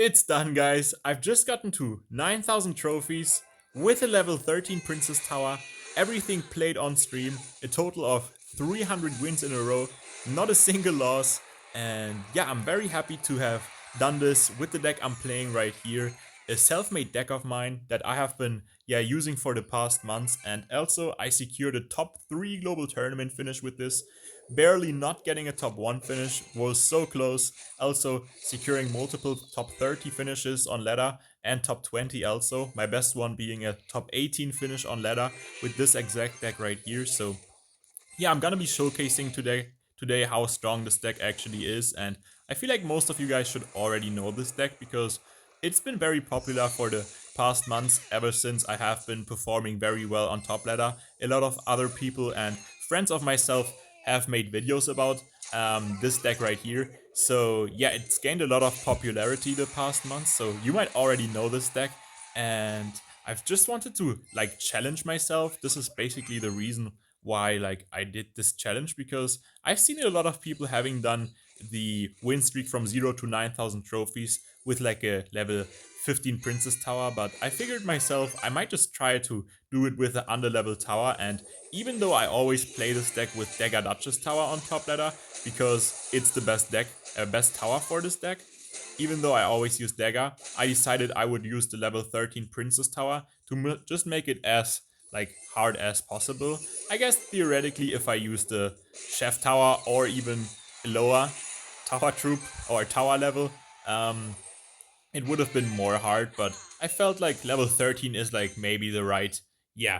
It's done, guys. I've just gotten to 9,000 trophies with a level 13 Princess Tower, everything played on stream, a total of 300 wins in a row, not a single loss, and yeah, I'm very happy to have done this with the deck I'm playing right here, a self-made deck of mine that I have been using for the past months, and also I secured a top 3 global tournament finish with this, barely not getting a top 1 finish, was so close, also securing multiple top 30 finishes on ladder and top 20 also, my best one being a top 18 finish on ladder with this exact deck right here. So yeah, I'm gonna be showcasing today how strong this deck actually is, and I feel like most of you guys should already know this deck because it's been very popular for the past months ever since I have been performing very well on top ladder. A lot of other people and friends of myself have made videos about this deck right here. So yeah, it's gained a lot of popularity the past months, so you might already know this deck, and I've just wanted to like challenge myself. This is basically the reason why like I did this challenge, because I've seen a lot of people having done the win streak from 0 to 9,000 trophies with like a level 15 Princess Tower, but I figured myself I might just try to do it with an underlevel tower. And even though I always play this deck with Dagger Duchess Tower on top ladder because it's the best deck, best tower for this deck, even though I always use Dagger, I decided I would use the level 13 Princess Tower to just make it as like hard as possible. I guess theoretically if I use the Chef Tower or even a lower Tower Troop or Tower level, it would have been more hard, but I felt like level 13 is like maybe the right,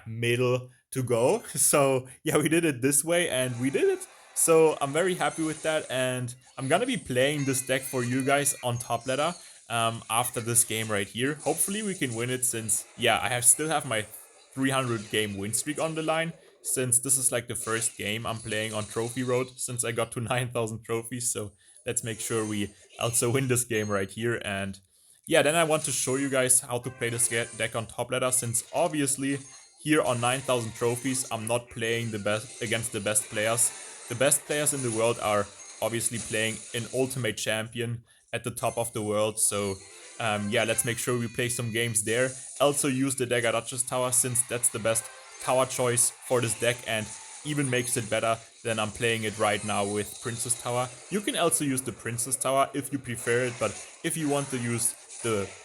middle to go. So yeah, we did it this way and we did it. So I'm very happy with that, and I'm gonna be playing this deck for you guys on top ladder after this game right here. Hopefully we can win it, since I still have my 300 game win streak on the line, since this is like the first game I'm playing on Trophy Road since I got to 9,000 trophies. So let's make sure we also win this game right here. And yeah, then I want to show you guys how to play this deck on top ladder, since obviously here on 9,000 trophies I'm not playing the best against the best players. The best players in the world are obviously playing an ultimate champion at the top of the world. So yeah, let's make sure we play some games there. Also use the Dagger Duchess Tower, since that's the best tower choice for this deck and even makes it better than I'm playing it right now with Princess Tower. You can also use the Princess Tower if you prefer it, but if you want to use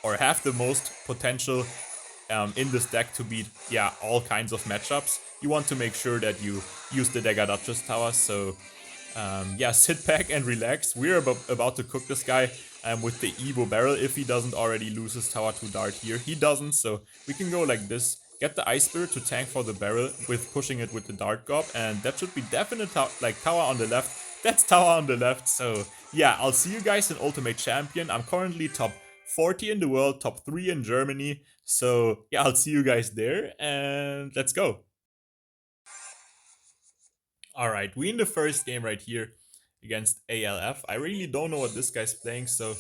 or have the most potential in this deck to beat all kinds of matchups, you want to make sure that you use the Dagger Duchess Tower. So yeah, sit back and relax. We're about to cook this guy with the Evo barrel if he doesn't already lose his tower to dart here. He doesn't, so we can go like this. Get the Ice Spirit to tank for the barrel with pushing it with the Dart Gob, and that should be definite like tower on the left. That's tower on the left. So yeah, I'll see you guys in Ultimate Champion. I'm currently top 40 in the world, top 3 in Germany. So yeah, I'll see you guys there, and let's go. Alright, we in the first game right here against ALF. I really don't know what this guy's playing, so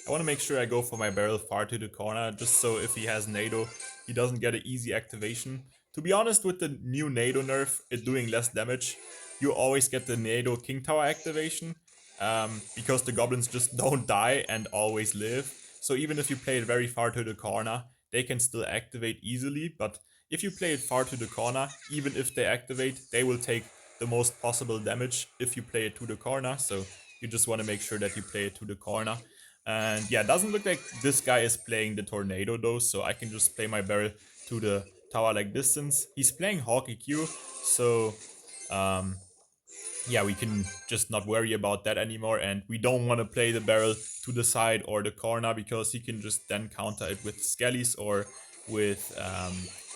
I want to make sure I go for my barrel far to the corner, just so if he has NATO, he doesn't get an easy activation. To be honest, with the new NATO nerf, it doing less damage, you always get the NATO King Tower activation, because the goblins just don't die and always live. So even if you play it very far to the corner, they can still activate easily, but if you play it far to the corner, even if they activate, they will take the most possible damage if you play it to the corner. So you just want to make sure that you play it to the corner. And yeah, it doesn't look like this guy is playing the tornado though, so I can just play my barrel to the tower like this, since he's playing Hawk EQ. So um, yeah, we can just not worry about that anymore, and we don't want to play the barrel to the side or the corner, because he can just then counter it with Skellies or with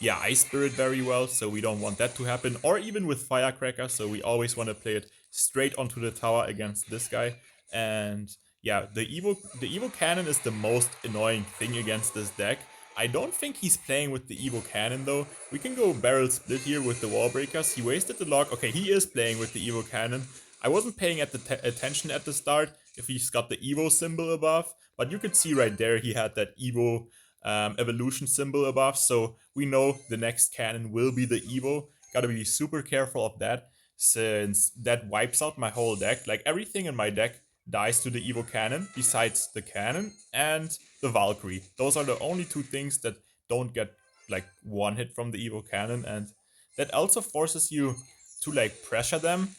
Ice Spirit very well, so we don't want that to happen, or even with Firecracker. So we always want to play it straight onto the tower against this guy. And yeah, the Evo Cannon is the most annoying thing against this deck. I don't think he's playing with the Evo Cannon though. We can go barrel split here with the wall breakers. He wasted the lock. Okay, he is playing with the Evo Cannon. I wasn't paying attention at the start if he's got the Evo symbol above, but you could see right there he had that Evo evolution symbol above. So we know the next cannon will be the Evo. Gotta be super careful of that, since that wipes out my whole deck. Like everything in my deck dies to the Evo Cannon, besides the cannon and the Valkyrie. Those are the only two things that don't get like one hit from the Evo Cannon, and that also forces you to like pressure them,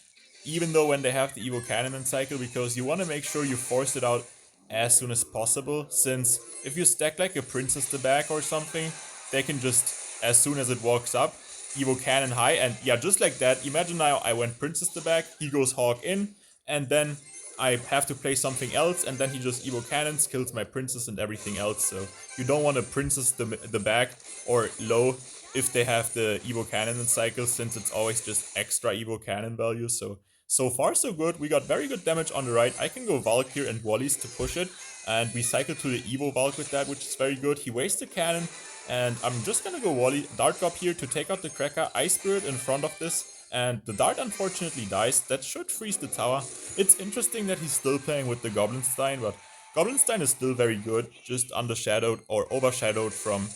even though when they have the Evo Cannon in cycle, because you want to make sure you force it out as soon as possible, since if you stack like a Princess the back or something, they can just, as soon as it walks up, Evo Cannon high, and yeah, just like that, imagine now I went Princess the back, he goes Hawk in, and then I have to play something else, and then he just Evo Cannons, kills my Princess and everything else, so you don't want to Princess the back or low if they have the Evo Cannon in cycle, since it's always just extra Evo Cannon value, so far so good. We got very good damage on the right. I can go Valkyr and Wallies to push it, and we cycle to the Evo Valk with that, which is very good. He wastes the cannon, and I'm just gonna go Wally Dart Gob here to take out the Cracker. Ice Spirit in front of this, and the Dart unfortunately dies. That should freeze the tower. It's interesting that he's still playing with the Goblinstein, but Goblinstein is still very good, just undershadowed or overshadowed from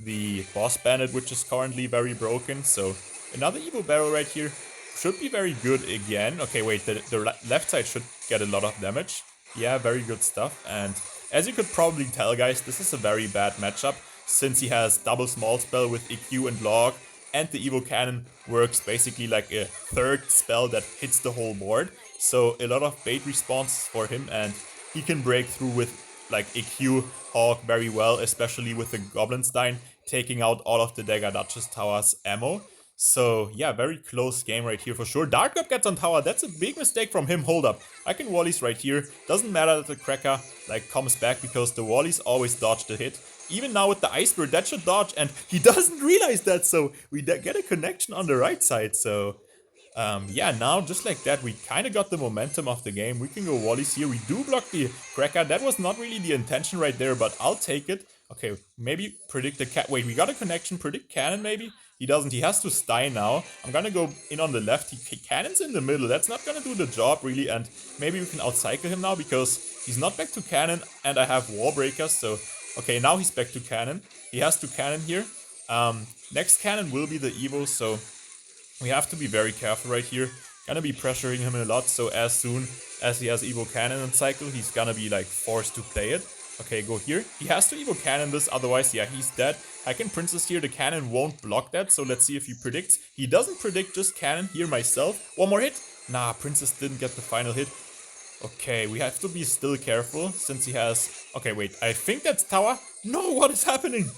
the Boss Bandit, which is currently very broken. So another Evo Barrel right here should be very good again. Okay, wait, the left side should get a lot of damage. Yeah, very good stuff. And as you could probably tell, guys, this is a very bad matchup, since he has double small spell with EQ and log, and the Evo Cannon works basically like a third spell that hits the whole board. So a lot of bait responses for him, and he can break through with like EQ Hawk very well, especially with the Goblinstein taking out all of the Dagger Duchess Tower's ammo. So yeah, very close game right here for sure. Dark Gob gets on tower. That's a big mistake from him. Hold up. I can Wallies right here. Doesn't matter that the Cracker like comes back, because the Wallies always dodge the hit. Even now with the Ice Bird, that should dodge, and he doesn't realize that, so we get a connection on the right side. So yeah, now just like that, we kind of got the momentum of the game. We can go Wallies here. We do block the Cracker. That was not really the intention right there, but I'll take it. Okay, maybe predict the cat. Wait, we got a connection. Predict cannon maybe? He doesn't. He has to Stein now. I'm gonna go in on the left. He cannons in the middle. That's not gonna do the job really, and maybe we can outcycle him now, because he's not back to cannon, and I have wall breakers. So okay, now he's back to cannon. He has to cannon here. Next cannon will be the Evo, so we have to be very careful right here. Gonna be pressuring him a lot, so as soon as he has Evo Cannon in cycle, he's gonna be like forced to play it. Okay, go here. He has to Evo Cannon this, otherwise, yeah, he's dead. I can Princess here, the cannon won't block that, so let's see if he predicts. He doesn't predict, just cannon here myself. One more hit. Nah, Princess didn't get the final hit. Okay, we have to be still careful, since he has... Okay, wait, I think that's tower. No, what is happening?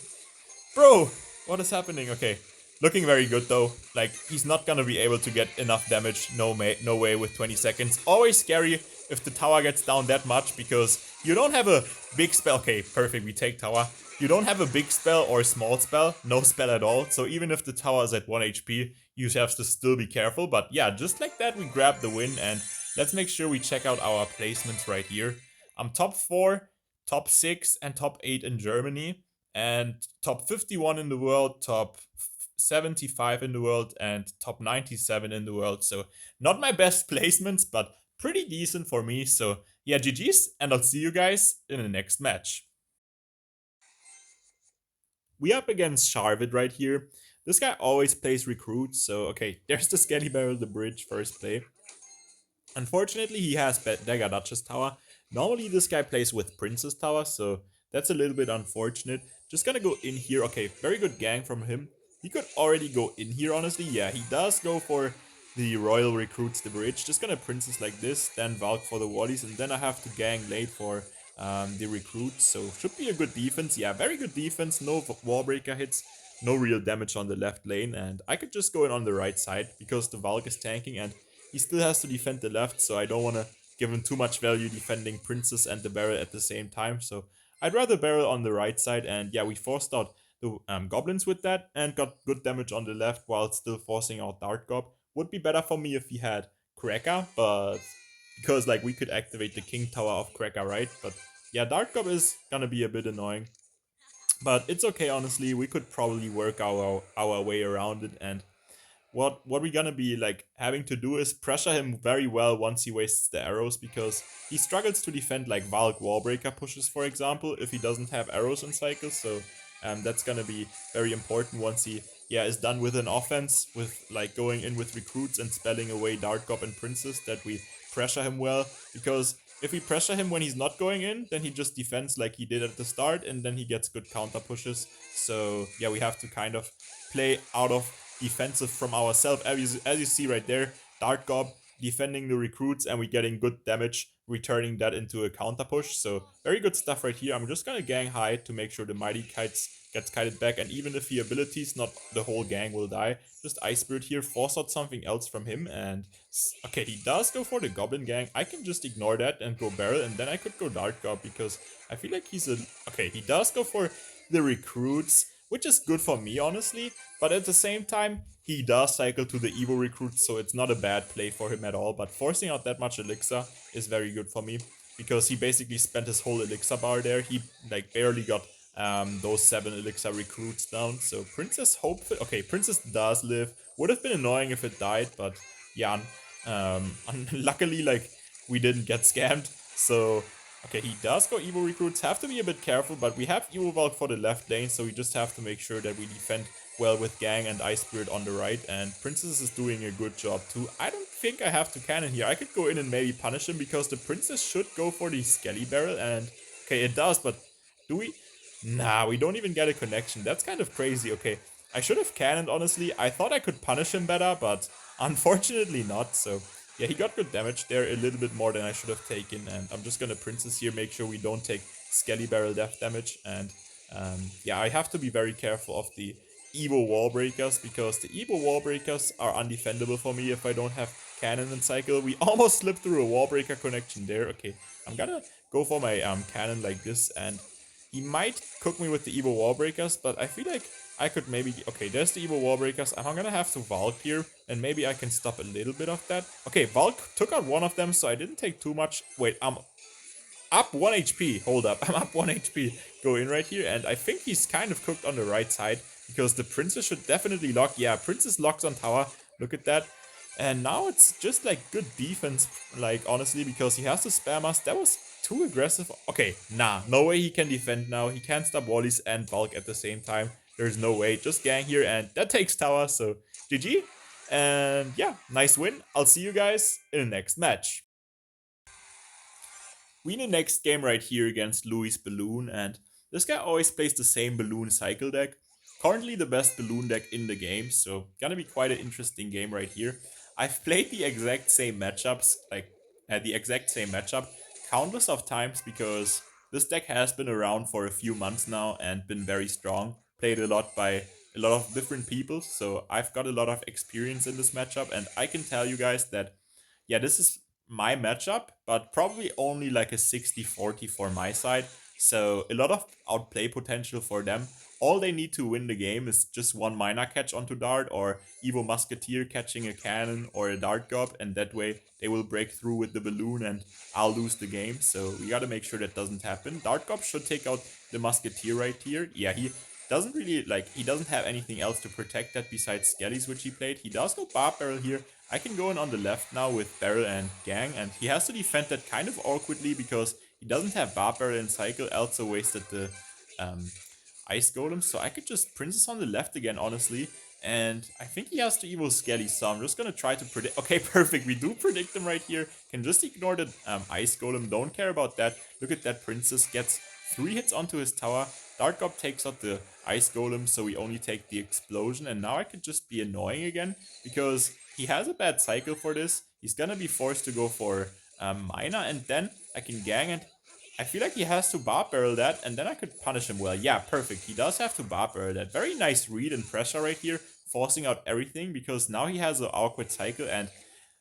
Bro, what is happening? Okay. Looking very good though. Like, he's not gonna be able to get enough damage. No way with 20 seconds. Always scary if the tower gets down that much, because you don't have a big spell. Okay, perfect, we take tower. You don't have a big spell or a small spell. No spell at all. So even if the tower is at 1 HP, you have to still be careful. But yeah, just like that, we grab the win. And let's make sure we check out our placements right here. I'm top 4, top 6, and top 8 in Germany. And top 51 in the world, top 75 in the world, and top 97 in the world. So not my best placements, but pretty decent for me. So yeah, GG's, and I'll see you guys in the next match. We up against Charvid right here. This guy always plays recruits, so okay, there's the Skelly Barrel, the bridge, first play. Unfortunately, he has Dagger Duchess Tower. Normally, this guy plays with Princess Tower, so that's a little bit unfortunate. Just gonna go in here. Okay, very good gang from him. He could already go in here, honestly. Yeah, he does go for the Royal Recruits the bridge. Just gonna Princess like this, then Valk for the Wallies, and then I have to gang late for the Recruits. So should be a good defense. Yeah, very good defense. No wall breaker hits. No real damage on the left lane, and I could just go in on the right side, because the Valk is tanking, and he still has to defend the left, so I don't want to give him too much value defending Princess and the barrel at the same time. So I'd rather barrel on the right side, and yeah, we forced out the goblins with that and got good damage on the left while still forcing out Dart Gob. Would be better for me if he had Cracker, but because like we could activate the King Tower of Cracker, right? But yeah, Dart Gob is gonna be a bit annoying. But it's okay, honestly. We could probably work our way around it, and what we're gonna be like having to do is pressure him very well once he wastes the arrows, because he struggles to defend like Valk Wallbreaker pushes, for example, if he doesn't have arrows in cycle. So that's gonna be very important once he is done with an offense, with like going in with recruits and spelling away Dart Gob and Princess, that we pressure him well, because If we pressure him when he's not going in, then he just defends like he did at the start, and then he gets good counter pushes. So yeah, we have to kind of play out of defensive from ourselves. As you see right there, Dart Gob defending the recruits, and we getting good damage, returning that into a counter push. So very good stuff right here. I'm just gonna gang high to make sure the Mighty Kites gets kited back, and even if he abilities, not the whole gang will die. Just Ice Spirit here, force out something else from him, and okay, he does go for the Goblin Gang. I can just ignore that and go Barrel, and then I could go Dart Gob because I feel like he's a... Okay, he does go for the recruits, which is good for me, honestly, but at the same time, he does cycle to the Evo recruits, so it's not a bad play for him at all, but forcing out that much Elixir is very good for me because he basically spent his whole Elixir bar there. He like barely got those 7 Elixir recruits down. So Princess hopefully... Okay, Princess does live. Would have been annoying if it died, but yeah, luckily, like, we didn't get scammed. So, okay, he does go Evo recruits. Have to be a bit careful, but we have Evo Valk for the left lane, so we just have to make sure that we defend well with Gang and Ice Spirit on the right, and Princess is doing a good job too. I don't think I have to cannon here. I could go in and maybe punish him because the Princess should go for the Skelly Barrel, and okay, it does, but do we? Nah, we don't even get a connection. That's kind of crazy. Okay, I should have cannoned, honestly. I thought I could punish him better, but unfortunately not. So yeah, he got good damage there, a little bit more than I should have taken, and I'm just gonna Princess here, make sure we don't take Skelly Barrel death damage, and yeah, I have to be very careful of the Evo wall breakers because the Evo wall breakers are undefendable for me if I don't have cannon and cycle. We almost slipped through a wall breaker connection there. Okay, I'm gonna go for my cannon like this, and he might cook me with the Evo wall breakers, but I feel like I could maybe... Okay, there's the Evo wall breakers. I'm gonna have to Valk here, and maybe I can stop a little bit of that. Okay, Valk took out one of them, so I didn't take too much. Wait, I'm up 1 HP. Hold up, I'm up 1 HP. Go in right here, and I think he's kind of cooked on the right side because the Princess should definitely lock. Yeah, Princess locks on tower. Look at that. And now it's just like good defense, like honestly, because he has to spam us. That was too aggressive. Okay, nah, no way he can defend now. He can't stop Wallis and Valk at the same time. There's no way. Just gang here, and that takes tower, so GG. And yeah, nice win. I'll see you guys in the next match. We in the next game right here against Louis Balloon, and this guy always plays the same Balloon cycle deck. Currently the best Balloon deck in the game, so gonna be quite an interesting game right here. I've played the exact same matchups, like the exact same matchup, countless of times because this deck has been around for a few months now and been very strong. Played a lot by a lot of different people, so I've got a lot of experience in this matchup, and I can tell you guys that yeah, this is my matchup, but probably only like a 60-40 for my side. So a lot of outplay potential for them. All they need to win the game is just one Mina catch onto Dart, or Evo Musketeer catching a cannon or a Dart Gob, and that way they will break through with the balloon and I'll lose the game. So we gotta make sure that doesn't happen. Dart Gob should take out the Musketeer right here. Yeah, he doesn't really, like, he doesn't have anything else to protect that besides Skellies, which he played. He does go Barb Barrel here. I can go in on the left now with Barrel and Gang, and he has to defend that kind of awkwardly because he doesn't have Barb Barrel and Cycle, also wasted the Ice Golem, so I could just Princess on the left again, honestly. And I think he has to Evo Skelly, so I'm just gonna try to predict. Okay, perfect. We do predict him right here. Can just ignore the Ice Golem. Don't care about that. Look at that. Princess gets 3 hits onto his tower. Dart Gob takes out the Ice Golem, so we only take the explosion. And now I could just be annoying again because he has a bad cycle for this. He's gonna be forced to go for Mina, and then I can gang, and I feel like he has to Barb Barrel that, and then I could punish him well. Yeah, perfect. He does have to Barb Barrel that. Very nice read and pressure right here, forcing out everything, because now he has an awkward cycle, and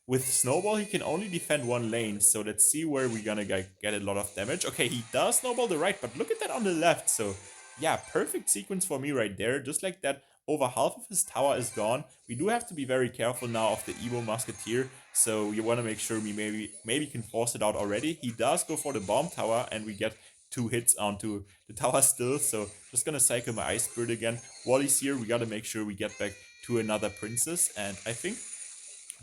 with Snowball, he can only defend one lane, so let's see where we're gonna get a lot of damage. Okay, he does Snowball the right, but look at that on the left, so yeah, perfect sequence for me right there. Just like that, over half of his tower is gone. We do have to be very careful now of the Evo Musketeer, so you want to make sure we maybe can force it out already. He does go for the bomb tower, and we get 2 hits onto the tower still, so just gonna cycle my Ice Spirit again. Wally's here, we gotta make sure we get back to another Princess, and I think...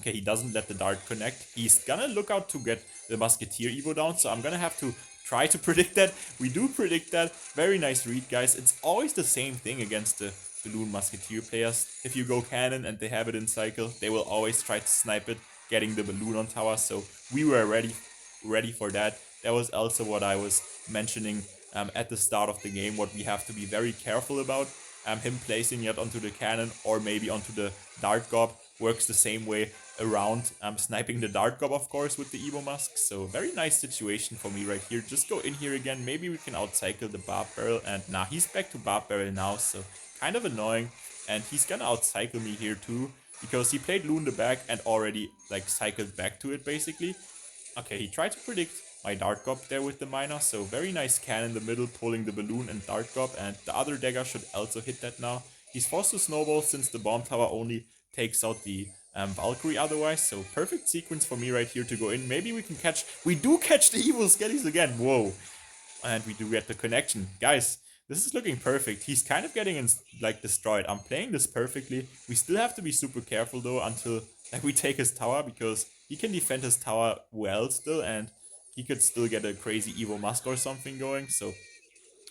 Okay, he doesn't let the Dart connect. He's gonna look out to get the Musketeer Evo down, so I'm gonna have to try to predict that. We do predict that. Very nice read, guys. It's always the same thing against the Balloon Musketeer players. If you go Cannon and they have it in cycle, they will always try to snipe it, getting the Balloon on tower, so we were ready ready for that. That was also what I was mentioning at the start of the game, what we have to be very careful about. Him placing it onto the cannon or maybe onto the dart gob works the same way around. Sniping the dart gob, of course, with the Evo Musk. So very nice situation for me right here. Just go in here again. Maybe we can outcycle the Barb Barrel. And nah, he's back to Barb Barrel now. So kind of annoying. And he's gonna outcycle me here too, because he played Loon the back and already like cycled back to it basically. Okay, he tried to predict my Dart Gob there with the Miner, so very nice can in the middle, pulling the Balloon and Dart Gob, and the other dagger should also hit that now. He's forced to snowball since the Bomb Tower only takes out the Valkyrie otherwise, so perfect sequence for me right here to go in. Maybe we can catch, we do catch the Evil Skellies again, whoa. And we do get the connection. Guys, this is looking perfect. He's kind of getting like destroyed. I'm playing this perfectly. We still have to be super careful though until like we take his tower, because he can defend his tower well still, and he could still get a crazy Evo Musk or something going. So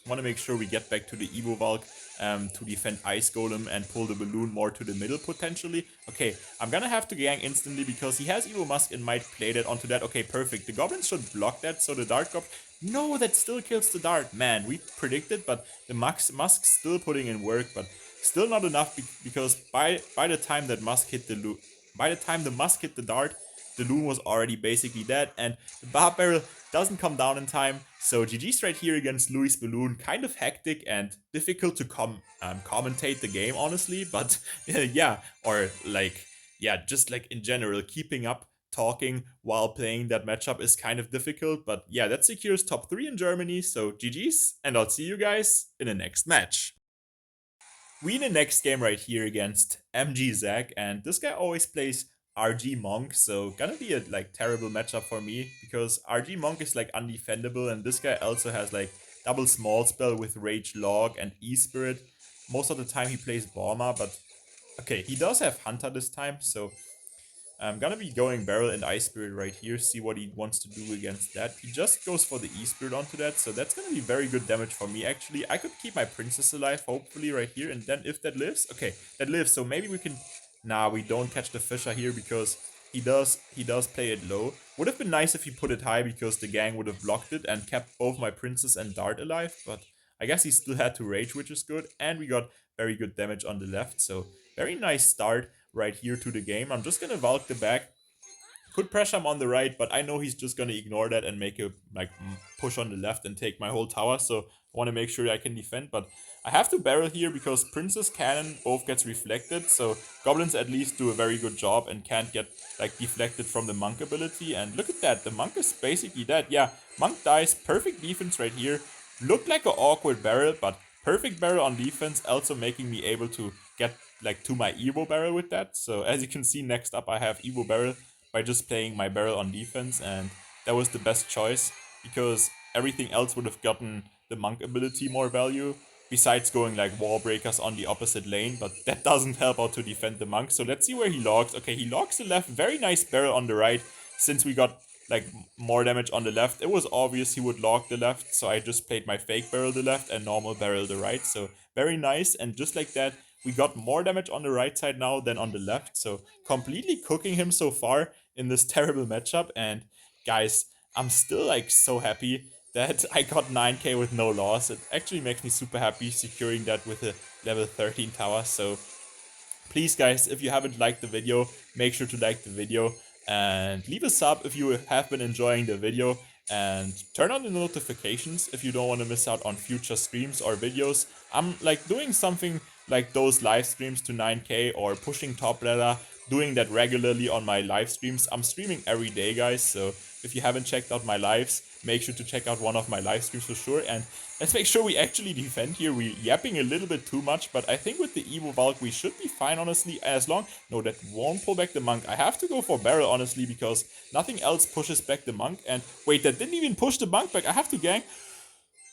want to make sure we get back to the Evo Valk to defend Ice Golem and pull the Balloon more to the middle potentially. Okay, I'm gonna have to gang instantly because he has Evo Musk and might play that onto that. Okay, perfect. The Goblins should block that, so the Dart Gob... No, that still kills the Dart. Man, we predicted, but the Musk still putting in work, but still not enough because by the time that Musk hit the by the time the Musk hit the Dart, the Loon was already basically dead, and the Barb Barrel doesn't come down in time. So GG's right here against Louis Balloon. Kind of hectic and difficult to commentate the game, honestly. But yeah, or like, yeah, just like in general, keeping up talking while playing that matchup is kind of difficult. But yeah, that secures top 3 in Germany. So GG's, and I'll see you guys in the next match. We in the next game right here against MG Zack, and this guy always plays RG Monk, so gonna be a like terrible matchup for me because RG Monk is like undefendable, and this guy also has like double small spell with Rage Log and E-Spirit. Most of the time he plays Borma, but okay, he does have Hunter this time, so I'm gonna be going Barrel and Ice Spirit right here, see what he wants to do against that. He just goes for the E-Spirit onto that, so that's gonna be very good damage for me actually. I could keep my Princess alive, hopefully, right here, and then if that lives, okay, that lives, so maybe we can... Nah, we don't catch the Fisher here because he does play it low. Would have been nice if he put it high because the gang would have blocked it and kept both my Princess and Dart alive, but I guess he still had to Rage, which is good, and we got very good damage on the left, so very nice start right here to the game. I'm just gonna Valk the back. Could pressure him on the right, but I know he's just gonna ignore that and make a like push on the left and take my whole tower. So I want to make sure I can defend, but I have to barrel here because Princess Cannon both gets reflected. So Goblins at least do a very good job and can't get like deflected from the Monk ability. And look at that, the Monk is basically dead. Yeah, Monk dies. Perfect defense right here. Looked like an awkward barrel, but perfect barrel on defense, also making me able to get like to my Evo barrel with that. So as you can see, next up I have Evo barrel by just playing my barrel on defense, and that was the best choice because everything else would have gotten the Monk ability more value besides going like wall breakers on the opposite lane, but that doesn't help out to defend the Monk. So let's see where he logs. Okay, he logs the left. Very nice barrel on the right. Since we got like more damage on the left, it was obvious he would log the left, so I just played my fake barrel the left and normal barrel the right. So very nice, and just like that we got more damage on the right side now than on the left, so completely cooking him so far in this terrible matchup. And guys, I'm still like so happy that I got 9k with no loss. It actually makes me super happy securing that with a level 13 tower. So please guys, if you haven't liked the video, make sure to like the video and leave a sub if you have been enjoying the video, and turn on the notifications if you don't want to miss out on future streams or videos. I'm like doing something like those live streams to 9k or pushing top ladder, doing that regularly on my live streams. I'm streaming every day guys, so if you haven't checked out my lives, make sure to check out one of my live streams for sure. And let's make sure we actually defend here. We're yapping a little bit too much, but I think with the Evo Valk we should be fine, honestly, as long... No, that won't pull back the Monk. I have to go for Barrel, honestly, because nothing else pushes back the Monk. And wait, that didn't even push the Monk back. I have to gang.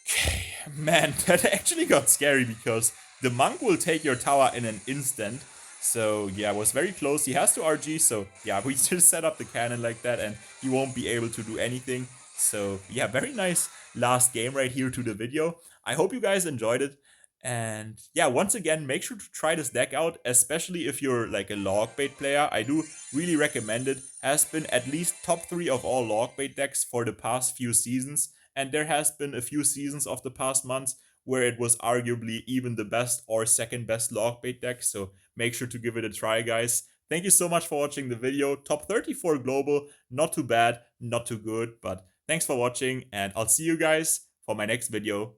Okay, man, that actually got scary because the Monk will take your tower in an instant. So yeah, it was very close. He has to RG, so yeah, we just set up the cannon like that and he won't be able to do anything. So yeah, very nice last game right here to the video. I hope you guys enjoyed it. And yeah, once again, make sure to try this deck out, especially if you're like a log bait player. I do really recommend it has been at least top 3 of all log bait decks for the past few seasons, and there has been a few seasons of the past months where it was arguably even the best or second best log bait deck, so make sure to give it a try, guys. Thank you so much for watching the video. Top 34 global, not too bad, not too good, but thanks for watching, and I'll see you guys for my next video.